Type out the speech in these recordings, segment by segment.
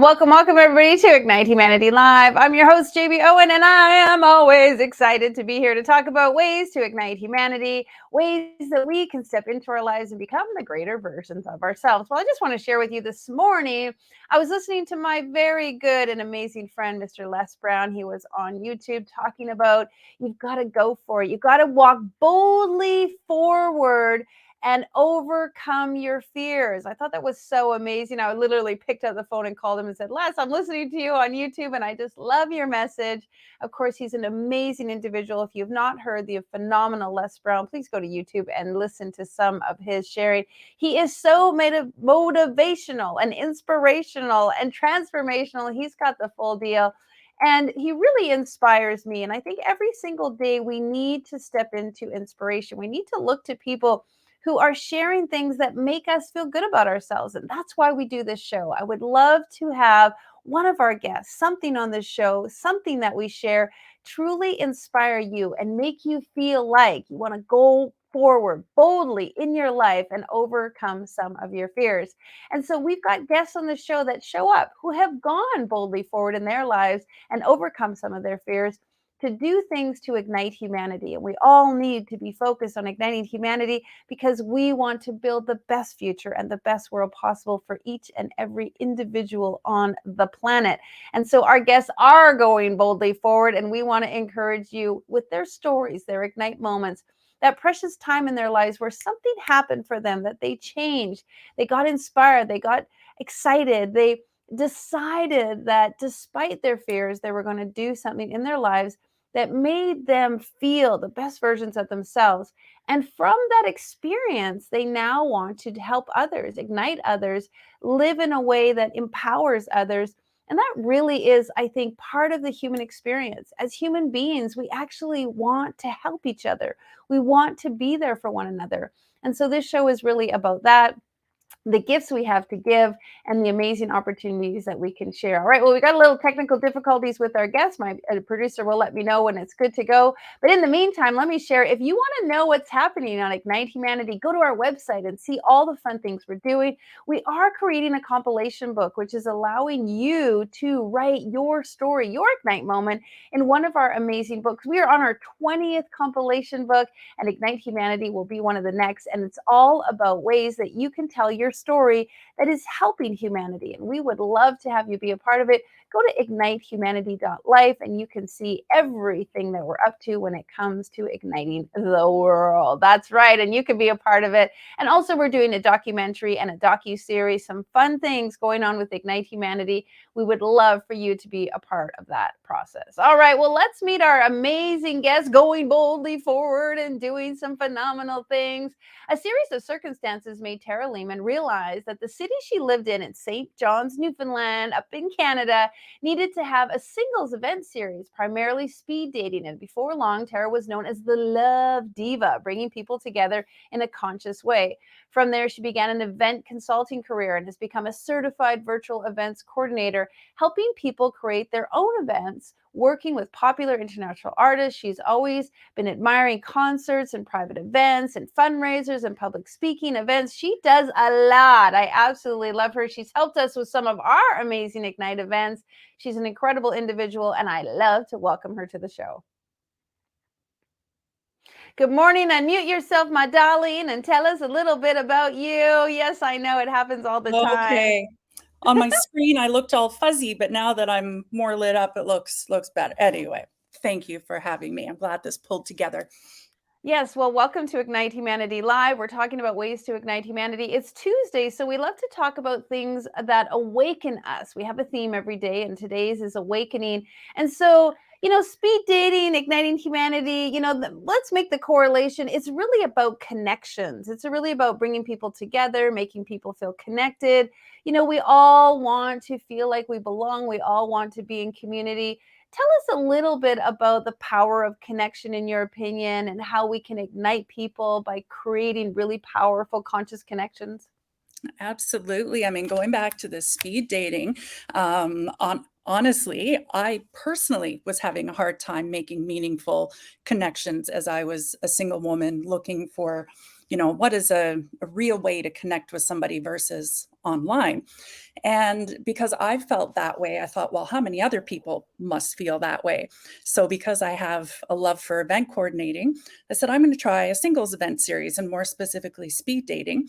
Welcome everybody to Ignite Humanity Live. I'm your host, JB Owen, and I am always excited to be here to talk about ways to ignite humanity, ways that we can step into our lives and become the greater versions of ourselves. Well, I just want to share with you this morning, I was listening to my very good and amazing friend, Mr. Les Brown. He was on YouTube talking about you've got to go for it. You've got to walk boldly forward and overcome your fears. I thought that was so amazing. I literally picked up the phone and called him and said, Les, I'm listening to you on YouTube and I just love your message. Of course, he's an amazing individual. If you've not heard the phenomenal Les Brown, please go to YouTube and listen to some of his sharing. He is so motivational and inspirational and transformational. He's got the full deal. And he really inspires me. And I think every single day we need to step into inspiration. We need to look to people who are sharing things that make us feel good about ourselves. And that's why we do this show. I would love to have one of our guests, something on this show, something that we share, truly inspire you and make you feel like you want to go forward boldly in your life and overcome some of your fears. And so we've got guests on the show that show up who have gone boldly forward in their lives and overcome some of their fears to do things to ignite humanity. And we all need to be focused on igniting humanity because we want to build the best future and the best world possible for each and every individual on the planet. And so our guests are going boldly forward, and we want to encourage you with their stories, their ignite moments, that precious time in their lives where something happened for them, that they changed, they got inspired, they got excited, they decided that despite their fears, they were going to do something in their lives that made them feel the best versions of themselves. And from that experience, they now want to help others, ignite others, live in a way that empowers others. And that really is, I think, part of the human experience. As human beings, we actually want to help each other. We want to be there for one another. And so this show is really about that, the gifts we have to give, and the amazing opportunities that we can share. All right, well, we got a little technical difficulties with our guest. My producer will let me know when it's good to go. But in the meantime, let me share, if you want to know what's happening on Ignite Humanity, go to our website and see all the fun things we're doing. We are creating a compilation book, which is allowing you to write your story, your Ignite moment, in one of our amazing books. We are on our 20th compilation book, and Ignite Humanity will be one of the next. And it's all about ways that you can tell your story that is helping humanity. And we would love to have you be a part of it. Go to ignitehumanity.life and you can see everything that we're up to when it comes to igniting the world. That's right. And you can be a part of it. And also we're doing a documentary and a docu-series, some fun things going on with Ignite Humanity. We would love for you to be a part of that process. All right, well, let's meet our amazing guest going boldly forward and doing some phenomenal things. A series of circumstances made Tara Lehman realize that the city she lived in St. John's, Newfoundland, up in Canada, needed to have a singles event series, primarily speed dating. And before long, Tara was known as the Love Diva, bringing people together in a conscious way. From there, she began an event consulting career and has become a certified virtual events coordinator, helping people create their own events, working with popular international artists. She's always been admiring concerts and private events and fundraisers and public speaking events. She does a lot. I absolutely love her. She's helped us with some of our amazing Ignite events. She's an incredible individual, and I love to welcome her to the show. Good morning. Unmute yourself, my darling, and tell us a little bit about you. Yes, I know it happens all the time. Okay. On my screen, I looked all fuzzy, but now that I'm more lit up, it looks better. Anyway, thank you for having me. I'm glad this pulled together. Yes, well, welcome to Ignite Humanity Live. We're talking about ways to ignite humanity. It's Tuesday, so we love to talk about things that awaken us. We have a theme every day, and today's is awakening. And so, speed dating, igniting humanity, let's make the correlation. It's really about connections. It's really about bringing people together, making people feel connected. We all want to feel like we belong. We all want to be in community. Tell us a little bit about the power of connection in your opinion and how we can ignite people by creating really powerful conscious connections. Absolutely. I mean, going back to the speed dating, honestly, I personally was having a hard time making meaningful connections as I was a single woman looking for, what is a real way to connect with somebody versus online. And because I felt that way, I thought, well, how many other people must feel that way? So, because I have a love for event coordinating, I said, I'm going to try a singles event series and more specifically speed dating.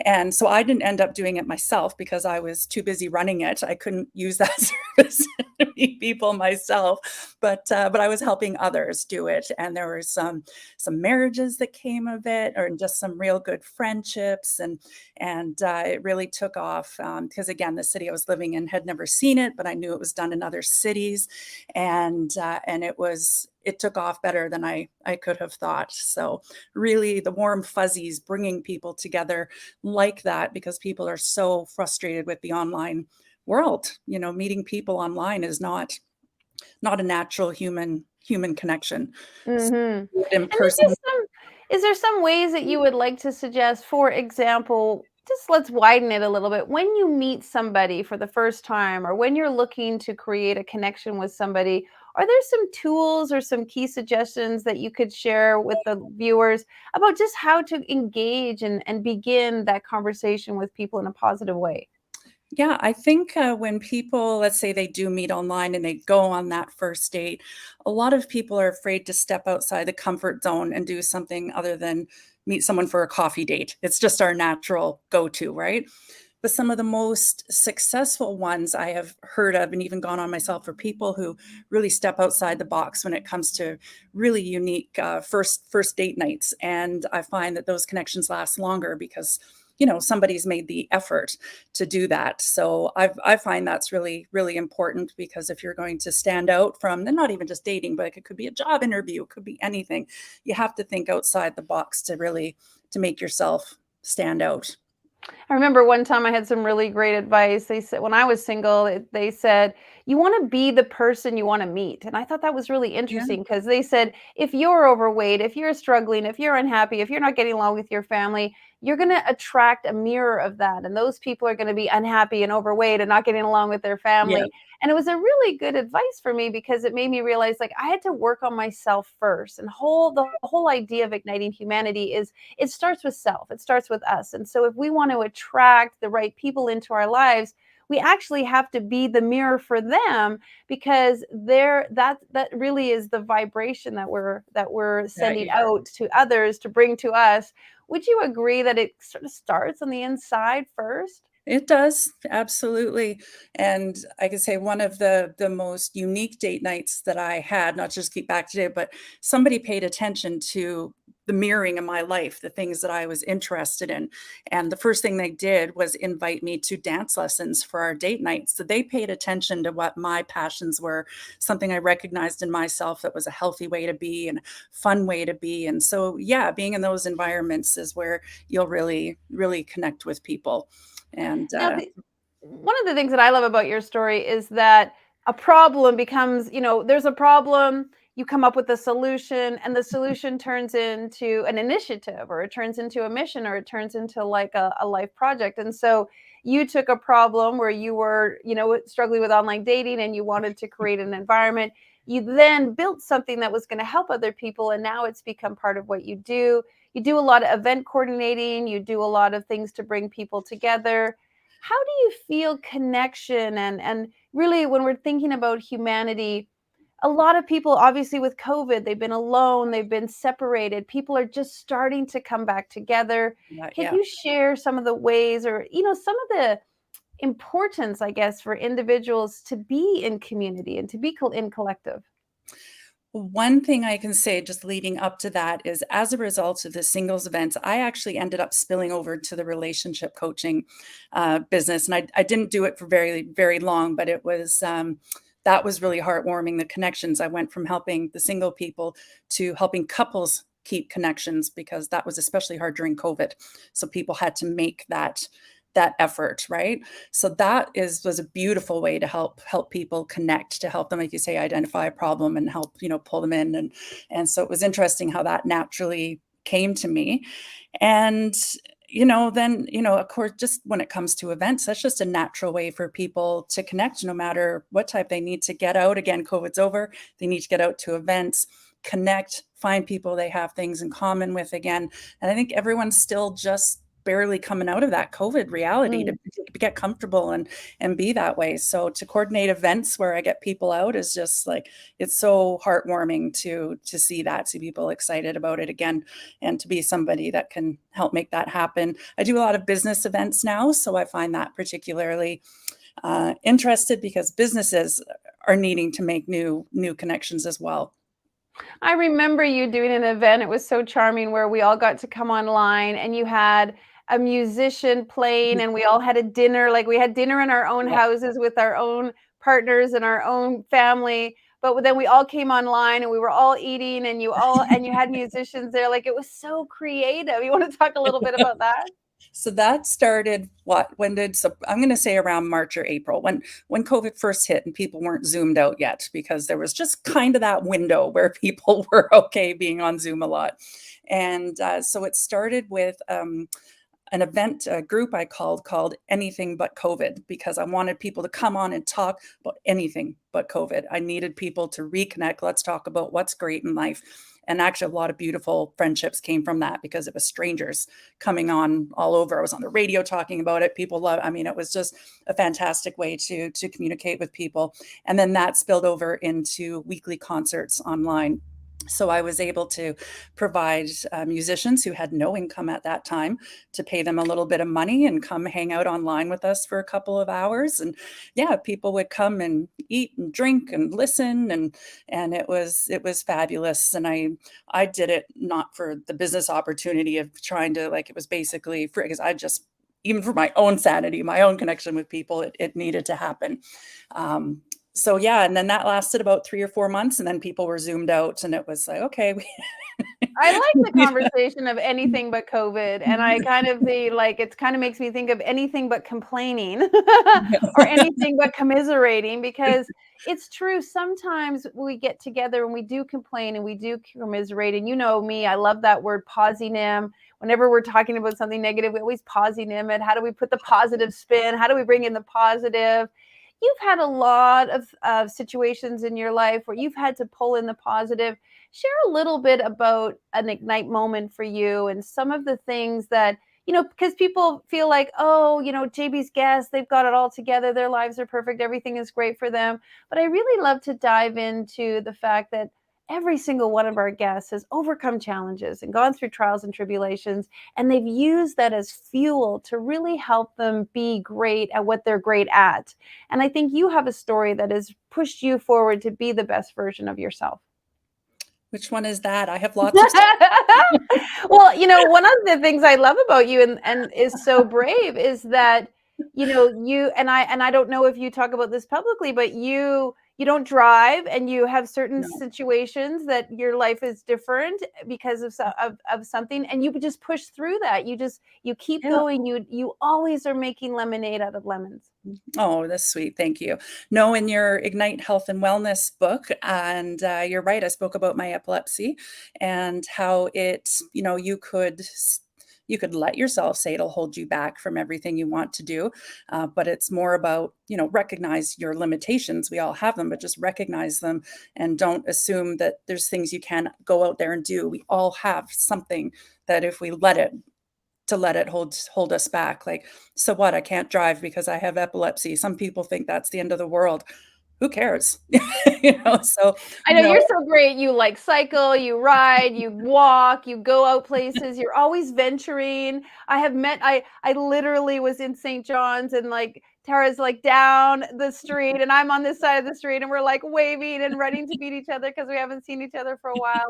And so I didn't end up doing it myself because I was too busy running it. I couldn't use that service to meet people myself, but I was helping others do it. And there were some marriages that came of it, or just some real good friendships. And it really took off because, again, the city I was living in had never seen it, but I knew it was done in other cities, and it took off better than I could have thought. So really, the warm fuzzies, bringing people together like that, because people are so frustrated with the online world. Meeting people online is not a natural human connection. So Mm-hmm. in And person. is there some ways that you would like to suggest, for example, just let's widen it a little bit. When you meet somebody for the first time, or when you're looking to create a connection with somebody, are there some tools or some key suggestions that you could share with the viewers about just how to engage and begin that conversation with people in a positive way? Yeah, I think when people, let's say they do meet online and they go on that first date, a lot of people are afraid to step outside the comfort zone and do something other than meet someone for a coffee date. It's just our natural go-to, right? But some of the most successful ones I have heard of and even gone on myself are people who really step outside the box when it comes to really unique first date nights. And I find that those connections last longer because somebody's made the effort to do that. So I find that's really, really important, because if you're going to stand out from, and not even just dating, but it could be a job interview, it could be anything, you have to think outside the box to make yourself stand out. I remember one time I had some really great advice. They said, when I was single, they said, you want to be the person you want to meet. And I thought that was really Yeah. interesting, because they said, if you're overweight, if you're struggling, if you're unhappy, if you're not getting along with your family, you're going to attract a mirror of that. And those people are going to be unhappy and overweight and not getting along with their Yeah. family. And it was a really good advice for me, because it made me realize, like, I had to work on myself first. And the whole idea of igniting humanity is, it starts with self. It starts with us. And so if we want to attract the right people into our lives, we actually have to be the mirror for them, because that really is the vibration that we're Yeah. sending out to others to bring to us. Would you agree that it sort of starts on the inside first? It does, absolutely. And I could say one of the most unique date nights that I had, not just keep back today, but somebody paid attention to the mirroring in my life, the things that I was interested in. And the first thing they did was invite me to dance lessons for our date night. So they paid attention to what my passions were, something I recognized in myself that was a healthy way to be and a fun way to be. And so, yeah, being in those environments is where you'll really, really connect with people. And Now, one of the things that I love about your story is that a problem becomes, there's a problem, you come up with a solution, and the solution turns into an initiative, or it turns into a mission, or it turns into like a life project. And so you took a problem where you were, struggling with online dating, and you wanted to create an environment. You then built something that was going to help other people, and now it's become part of what you do. You do a lot of event coordinating, you do a lot of things to bring people together. How do you feel connection and really, when we're thinking about humanity, a lot of people, obviously with COVID, they've been alone, they've been separated. People are just starting to come back together. Can yeah. you share some of the ways, or some of the importance, I guess, for individuals to be in community and to be in collective? One thing I can say just leading up to that is, as a result of the singles events, I actually ended up spilling over to the relationship coaching business. And I didn't do it for very, very long, but that was really heartwarming, the connections. I went from helping the single people to helping couples keep connections, because that was especially hard during COVID. So people had to make that effort, right? So was a beautiful way to help people connect, to help them, like you say, identify a problem and help, pull them in. And so it was interesting how that naturally came to me. And then, of course, just when it comes to events, that's just a natural way for people to connect, no matter what type they need to get out. Again, COVID's over. They need to get out to events, connect, find people they have things in common with again. And I think everyone's still just barely coming out of that COVID reality to get comfortable and be that way. So to coordinate events where I get people out is just like, it's so heartwarming to see that, see people excited about it again, and to be somebody that can help make that happen. I do a lot of business events now, so I find that particularly interested because businesses are needing to make new connections as well. I remember you doing an event. It was so charming where we all got to come online and you had a musician playing and we all had a dinner. Like we had dinner in our own houses with our own partners and our own family. But then we all came online and we were all eating and you had musicians there. Like it was so creative. You want to talk a little bit about that? So that started I'm going to say around March or April when COVID first hit and people weren't Zoomed out yet, because there was just kind of that window where people were okay being on Zoom a lot. And so it started with an event, a group I called Anything But COVID, because I wanted people to come on and talk about anything but COVID. I needed people to reconnect. Let's talk about what's great in life. And actually, a lot of beautiful friendships came from that because it was strangers coming on all over. I was on the radio talking about it. People love, I mean, it was just a fantastic way to communicate with people. And then that spilled over into weekly concerts online. So I was able to provide musicians who had no income at that time to pay them a little bit of money and come hang out online with us for a couple of hours. And yeah, people would come and eat and drink and listen, and it was fabulous. And I did it not for the business opportunity of trying to, like, it was basically free, because I just, even for my own sanity, my own connection with people, it needed to happen. So yeah, and then that lasted about 3 or 4 months, and then people were Zoomed out, and it was like, okay. I like the conversation of anything but COVID, and I kind of it kind of makes me think of anything but complaining or anything but commiserating, because it's true. Sometimes we get together and we do complain and we do commiserate, and you know me, I love that word posinim. Whenever we're talking about something negative, we always posinim it. How do we put the positive spin? How do we bring in the positive? You've had a lot of situations in your life where you've had to pull in the positive. Share a little bit about an ignite moment for you and some of the things that, because people feel like, oh, JB's guests, they've got it all together. Their lives are perfect. Everything is great for them. But I really love to dive into the fact that every single one of our guests has overcome challenges and gone through trials and tribulations, and they've used that as fuel to really help them be great at what they're great at. And I think you have a story that has pushed you forward to be the best version of yourself. Which one is that? I have lots of Well, one of the things I love about you and is so brave is that, you and I don't know if you talk about this publicly, but you don't drive and you have certain situations that your life is different because of something, and you just push through that. You keep going. You always are making lemonade out of lemons. Oh, that's sweet. Thank you. No, in your Ignite Health and Wellness book, and you're right, I spoke about my epilepsy and how you could let yourself say it'll hold you back from everything you want to do. But it's more about, recognize your limitations. We all have them, but just recognize them and don't assume that there's things you can go out there and do. We all have something that if we let it hold us back. Like, so what? I can't drive because I have epilepsy. Some people think that's the end of the world. Who cares? So I know you're so great. You cycle, you ride, you walk, you go out places. You're always venturing. I literally was in St. John's, and Tara's down the street and I'm on this side of the street, and we're waving and running to meet each other because we haven't seen each other for a while.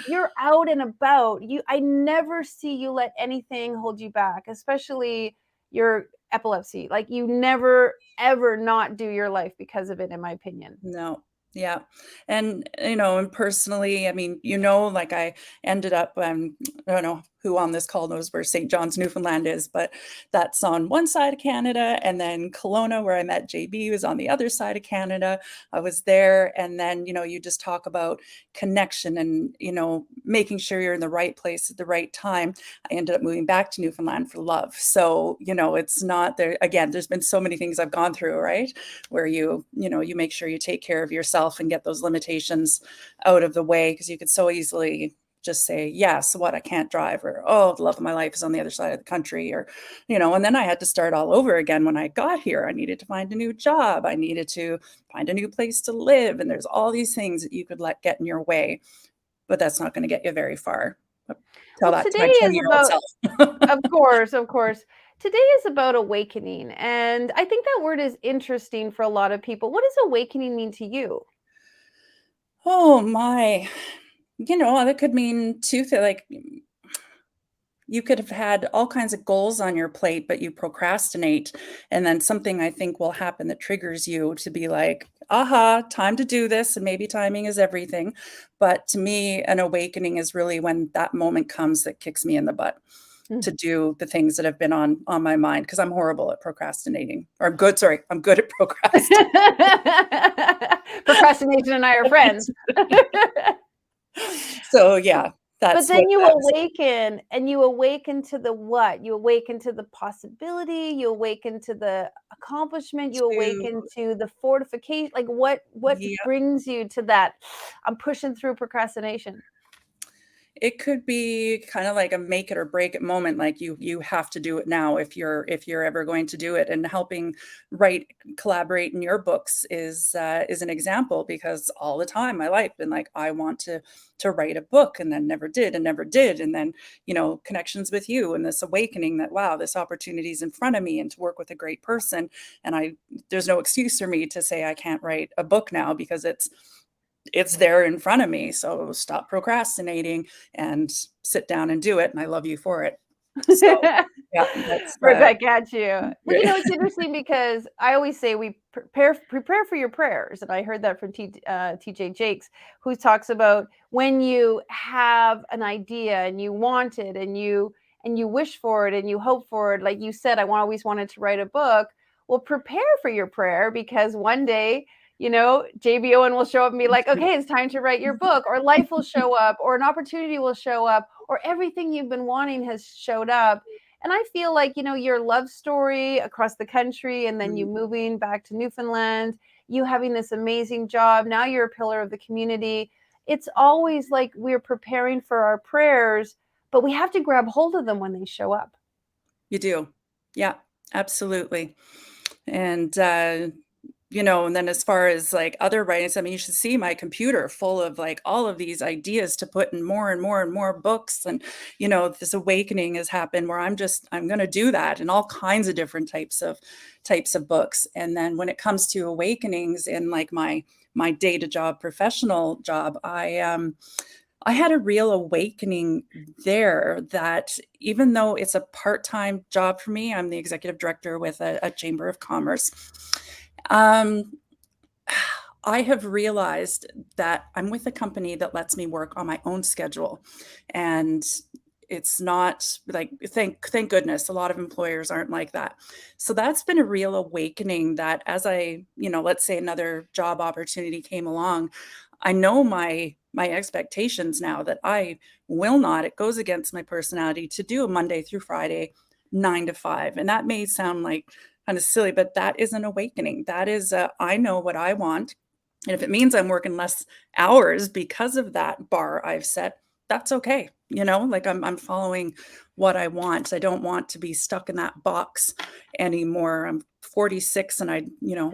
You're out and about. I never see you let anything hold you back, especially your epilepsy. You never ever not do your life because of it, in my opinion. No. Yeah. And, and personally, I mean, I ended up, I don't know who on this call knows where St. John's, Newfoundland is, but that's on one side of Canada. And then Kelowna, where I met JB, was on the other side of Canada. I was there. And then, you just talk about connection and, making sure you're in the right place at the right time. I ended up moving back to Newfoundland for love. So, it's not there. Again, there's been so many things I've gone through, right? Where you make sure you take care of yourself and get those limitations out of the way, because you could so easily just say, yes, what, I can't drive, or, oh, the love of my life is on the other side of the country, or, and then I had to start all over again when I got here. I needed to find a new job. I needed to find a new place to live. And there's all these things that you could let get in your way, but that's not going to get you very far. Tell Well, that to today my is 20-year-old about, self. of course, of course. Today is about awakening. And I think that word is interesting for a lot of people. What does awakening mean to you? Oh my, that could mean two things. Like, you could have had all kinds of goals on your plate, but you procrastinate. And then something I think will happen that triggers you to be like, aha, time to do this. And maybe timing is everything. But to me, an awakening is really when that moment comes that kicks me in the butt to do the things that have been on my mind, because I'm horrible at procrastinating. Or I'm good at procrastinating. Procrastination and I are friends. So yeah, But that's what then you that is. awaken, and you awaken to the what? You awaken to the possibility, you awaken to the accomplishment, you To, awaken to the fortification. Like what yeah, brings you to that? I'm pushing through procrastination. it could be kind of like a make it or break it moment, like you have to do it now if you're ever going to do it. And helping write, collaborate in your books is an example, because all the time my life been like, I want to write a book, and then never did and never did. And then, connections with you and this awakening that, wow, this opportunity is in front of me, and to work with a great person. And there's no excuse for me to say I can't write a book now, because it's there in front of me. So stop procrastinating and sit down and do it. And I love you for it. So yeah, that's Right back at you. Well, right. it's interesting because I always say we prepare for your prayers, and I heard that from TJ Jakes, who talks about when you have an idea and you want it, and you wish for it and you hope for it. Like you said, always wanted to write a book. Well, prepare for your prayer, because one day, JB Owen will show up and be like, okay, it's time to write your book, or life will show up, or an opportunity will show up, or everything you've been wanting has showed up. And I feel like, your love story across the country, and then you moving back to Newfoundland, you having this amazing job. Now you're a pillar of the community. It's always like we're preparing for our prayers, but we have to grab hold of them when they show up. You do. Yeah, absolutely. And and then as far as like other writings, I mean, you should see my computer full of like all of these ideas to put in more and more and more books. And, this awakening has happened where I'm going to do that in all kinds of different types of books. And then when it comes to awakenings in like my day-to job, professional job, I had a real awakening there, that even though it's a part-time job for me, I'm the executive director with a chamber of commerce. Um, I have realized that I'm with a company that lets me work on my own schedule. And it's not like, thank goodness, a lot of employers aren't like that. So that's been a real awakening, that as let's say another job opportunity came along, I know my expectations now, that I will not, it goes against my personality to do a Monday through Friday 9 to 5. And that may sound like kind of silly, but that is an awakening. That is I know what I want. And if it means I'm working less hours because of that bar I've set, that's okay. Like I'm following what I want. I don't want to be stuck in that box anymore. I'm 46, and I,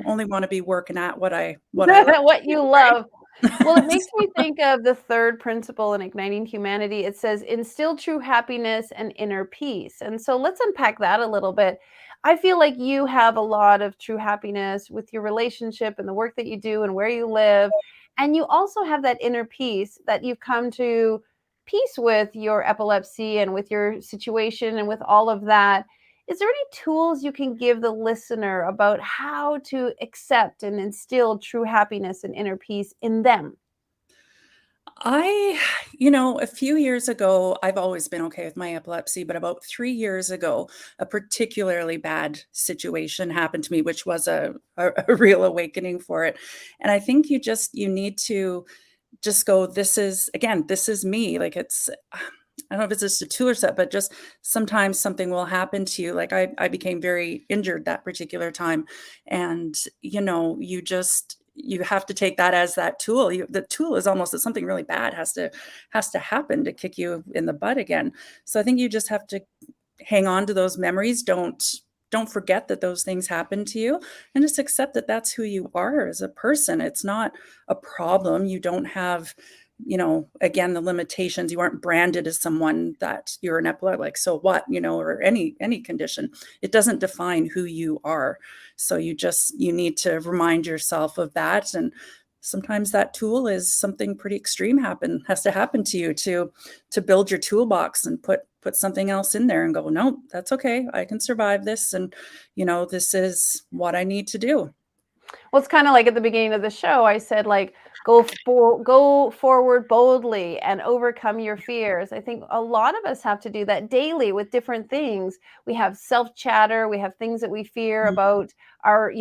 only want to be working at what I like to What you do, love. Well, it right? makes me think of the third principle in Igniting Humanity. It says, instill true happiness and inner peace. And so let's unpack that a little bit. I feel like you have a lot of true happiness with your relationship and the work that you do and where you live. And you also have that inner peace that you've come to peace with your epilepsy and with your situation and with all of that. Is there any tools you can give the listener about how to accept and instill true happiness and inner peace in them? I, a few years ago, I've always been okay with my epilepsy, but about 3 years ago, a particularly bad situation happened to me, which was a real awakening for it. And I think you need to just go, this is me. Like I don't know if it's just a tool or set, but just sometimes something will happen to you. Like I became very injured that particular time. And, you you have to take that as that tool. The tool is almost that something really bad has to happen to kick you in the butt again. So I think you just have to hang on to those memories. Don't forget that those things happen to you, and just accept that that's who you are as a person. It's not a problem. You don't have, again, the limitations. You aren't branded as someone that you're an epileptic, so what, or any condition. It doesn't define who you are. So you need to remind yourself of that. And sometimes that tool is something pretty extreme has to happen to you to build your toolbox and put something else in there and go, no, that's okay. I can survive this. And, this is what I need to do. Well, it's kind of like at the beginning of the show, I said, like, go forward boldly and overcome your fears. I think a lot of us have to do that daily with different things. We have self chatter. We have things that we fear about our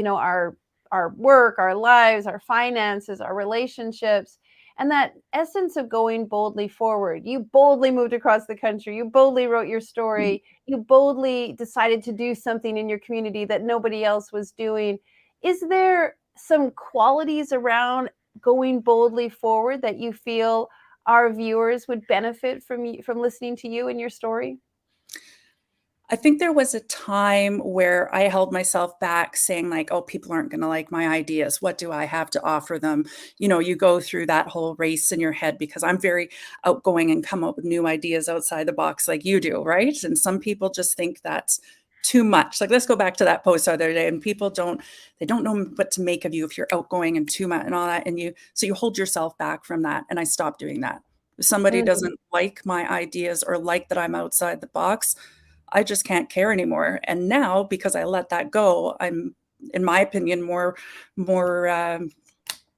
work, our lives, our finances, our relationships. And that essence of going boldly forward. You boldly moved across the country. You boldly wrote your story. You boldly decided to do something in your community that nobody else was doing. Is there some qualities around going boldly forward that you feel our viewers would benefit from listening to you and your story? I think there was a time where I held myself back saying like, "Oh, people aren't gonna like my ideas. What do I have to offer them?" You go through that whole race in your head because I'm very outgoing and come up with new ideas outside the box like you do, right? And some people just think that's too much. Like, let's go back to that post the other day, and people don't know what to make of you if you're outgoing and too much and all that. And so you hold yourself back from that. And I stopped doing that. If somebody Mhm. doesn't like my ideas or like that I'm outside the box, I just can't care anymore. And now, because I let that go, I'm, in my opinion, more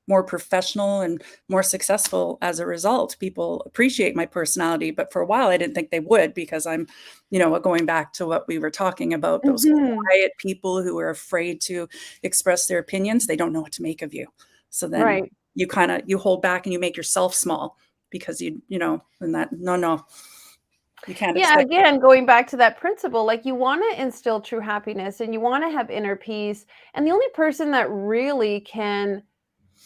more professional and more successful as a result. People appreciate my personality, but for a while I didn't think they would because I'm, going back to what we were talking about, those Mhm. quiet people who are afraid to express their opinions. They don't know what to make of you. So then Right. you hold back and you make yourself small because and that, no, you can't Yeah, expect. again, going back to that principle, like, you want to instill true happiness and you want to have inner peace. And the only person that really can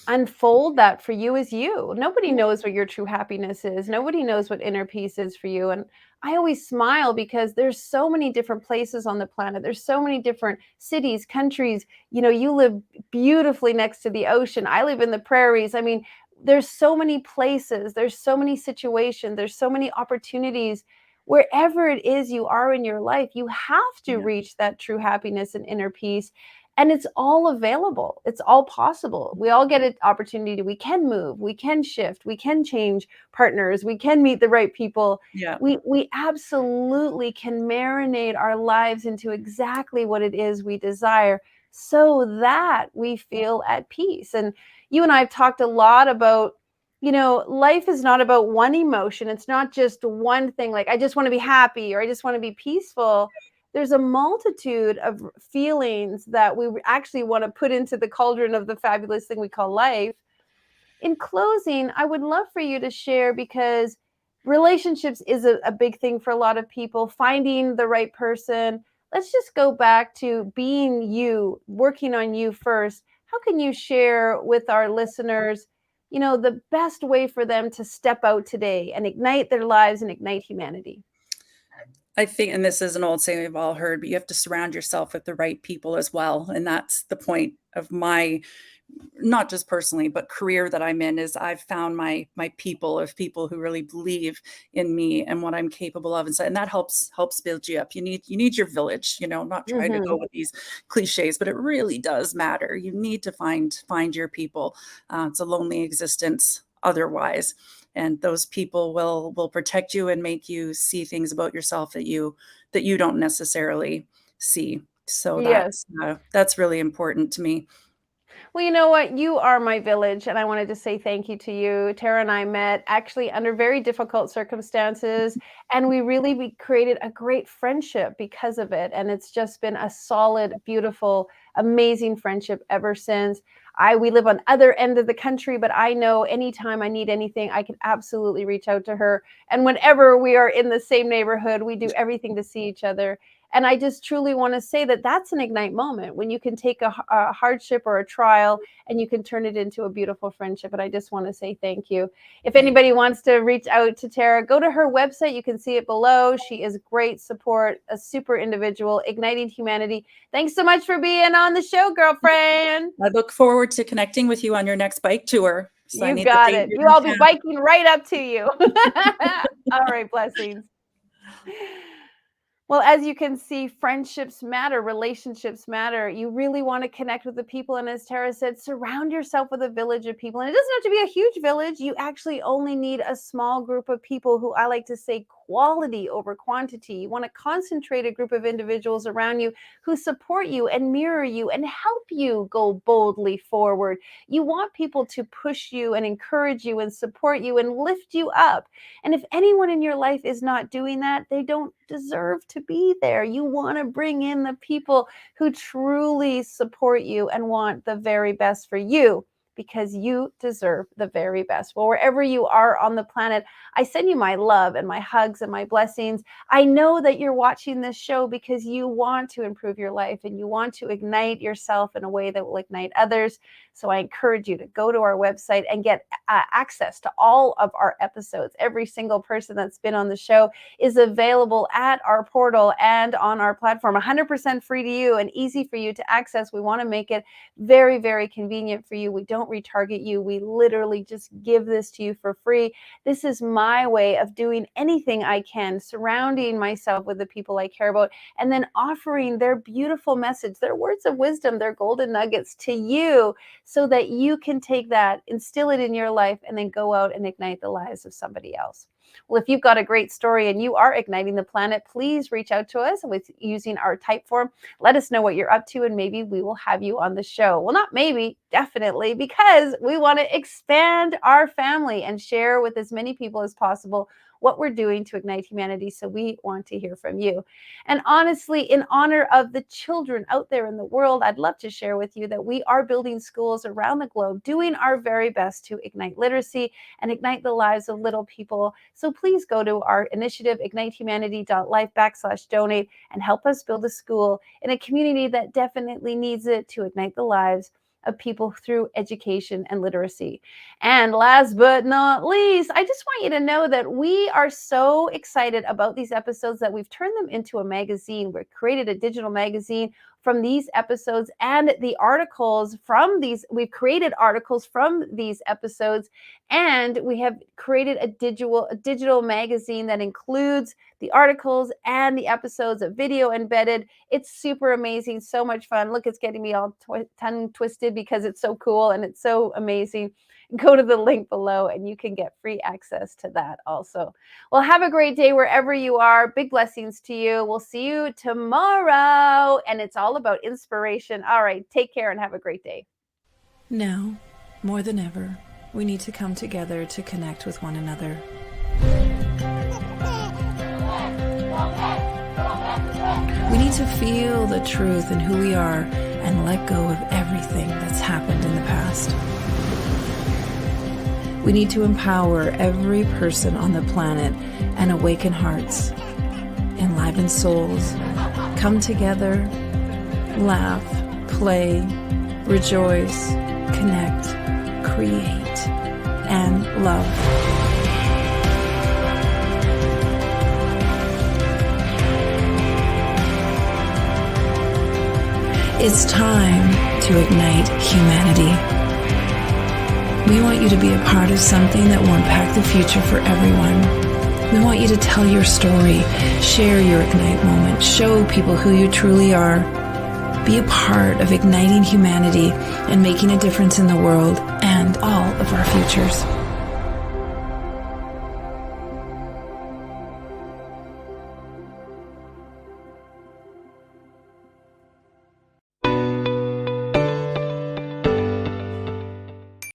unfold that for you is you. Nobody knows what your true happiness is. Nobody knows what inner peace is for you. And I always smile because there's so many different places on the planet. There's so many different cities, countries. You live beautifully next to the ocean. I live in the prairies. I mean, there's so many places, there's so many situations, there's so many opportunities. Wherever it is you are in your life, you have to Yeah, reach that true happiness and inner peace. And it's all available. It's all possible. We all get an opportunity. We can move, we can shift, we can change partners, we can meet the right people. yeah, We absolutely can marinate our lives into exactly what it is we desire so that we feel at peace. And you and I have talked a lot about, life is not about one emotion. It's not just one thing like I just want to be happy or I just want to be peaceful. There's a multitude of feelings that we actually want to put into the cauldron of the fabulous thing we call life. In closing, I would love for you to share, because relationships is a big thing for a lot of people, finding the right person. Let's just go back to being you, working on you first. How can you share with our listeners, the best way for them to step out today and ignite their lives and ignite humanity? I think, and this is an old saying we've all heard, but you have to surround yourself with the right people as well. And that's the point of my, not just personally, but career that I'm in, is I've found my people of people who really believe in me and what I'm capable of. And that helps build you up. You need your village, not trying to go Mhm. with these cliches, but it really does matter. You need to find your people. It's a lonely existence otherwise, and those people will protect you and make you see things about yourself that you don't necessarily see. So Yes. that's really important to me. Well, you know what? You are my village, and I wanted to say thank you to you. Tara and I met actually under very difficult circumstances, and we really created a great friendship because of it. And it's just been a solid, beautiful, amazing friendship ever since. We live on other end of the country, but I know anytime I need anything, I can absolutely reach out to her. And whenever we are in the same neighborhood, we do everything to see each other. And I just truly want to say that that's an Ignite moment, when you can take a hardship or a trial and you can turn it into a beautiful friendship. And I just want to say thank you. If anybody wants to reach out to Tara, go to her website. You can see it below. She is great support, a super individual, igniting humanity. Thanks so much for being on the show, girlfriend. I look forward to connecting with you on your next bike tour. So you got it. I'll be biking right up to you. All right, blessings. Well, as you can see, friendships matter, relationships matter. You really want to connect with the people. And as Tara said, surround yourself with a village of people. And it doesn't have to be a huge village. You actually only need a small group of people who, I like to say, quality over quantity. You want to concentrate a group of individuals around you who support you and mirror you and help you go boldly forward. You want people to push you and encourage you and support you and lift you up. And if anyone in your life is not doing that, they don't deserve to be there. You want to bring in the people who truly support you and want the very best for you, because you deserve the very best. Well, wherever you are on the planet, I send you my love and my hugs and my blessings. I know that you're watching this show because you want to improve your life and you want to ignite yourself in a way that will ignite others. So I encourage you to go to our website and get access to all of our episodes. Every single person that's been on the show is available at our portal and on our platform, 100% free to you and easy for you to access. We want to make it very, very convenient for you. We don't retarget you. We literally just give this to you for free. This is my way of doing anything I can, surrounding myself with the people I care about, and then offering their beautiful message, their words of wisdom, their golden nuggets to you, so that you can take that, instill it in your life, and then go out and ignite the lives of somebody else. Well, if you've got a great story and you are igniting the planet, please reach out to us with using our type form. Let us know what you're up to, and maybe we will have you on the show. Well, not maybe, definitely, because we want to expand our family and share with as many people as possible what we're doing to ignite humanity. So we want to hear from you. And honestly, in honor of the children out there in the world, I'd love to share with you that we are building schools around the globe, doing our very best to ignite literacy and ignite the lives of little people. So please go to our initiative, ignitehumanity.life/donate, and help us build a school in a community that definitely needs it to ignite the lives of people through education and literacy. And last but not least, I just want you to know that we are so excited about these episodes that we've turned them into a magazine. We've created a digital magazine from these episodes and the articles from these. We've created articles from these episodes, and we have created a digital magazine that includes the articles and the episodes of video embedded. It's super amazing, so much fun. Look, it's getting me all tongue twisted because it's so cool and it's so amazing. Go to the link below and you can get free access to that also. Well, have a great day wherever you are. Big blessings to you. We'll see you tomorrow. And it's all about inspiration. All right, take care and have a great day. Now, more than ever, we need to come together to connect with one another. We need to feel the truth in who we are and let go of everything that's happened in the past. We need to empower every person on the planet and awaken hearts, enliven souls, come together, laugh, play, rejoice, connect, create, and love. It's time to ignite humanity. We want you to be a part of something that will impact the future for everyone. We want you to tell your story, share your Ignite moment, show people who you truly are. Be a part of igniting humanity and making a difference in the world and all of our futures.